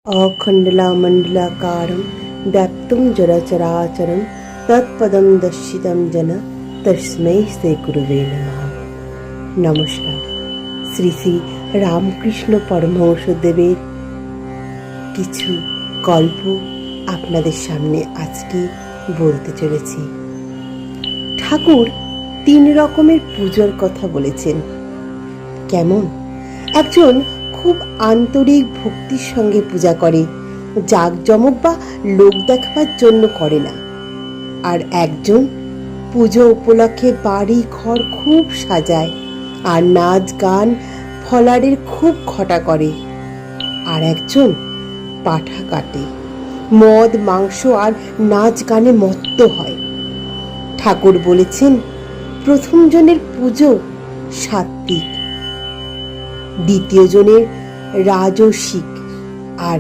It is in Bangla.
अखण्डलामण्डलाकारं व्याप्तं जराचराचरं তৎপদম দর্শিতম যেন তস্मै শ্রীগুরুবে নমঃ। নমস্কার। শ্রী শ্রী রামকৃষ্ণ পরমহংসদেবের কিছু গল্প আপনাদের সামনে আজকে বলতে চলেছি। ঠাকুর 3 রকমের পূজার কথা বলেছেন। কেমন? একজন খুব আন্তরিক ভক্তির সঙ্গে পূজা করে, জাঁকজমক বা লোক দেখাবার জন্য করে না। আর একজন পুজো উপলক্ষে বাড়ি ঘর খুব সাজায় আর নাচ গান ফলারের খুব ঘটা করে। আর একজন পাঠা কাটে, মদ মাংস আর নাচ গানে মত্ত হয়। ঠাকুর বলেছেন, প্রথম জনের পুজো সাত্ত্বিক, দ্বিতীয় জনের রাজসিক, আর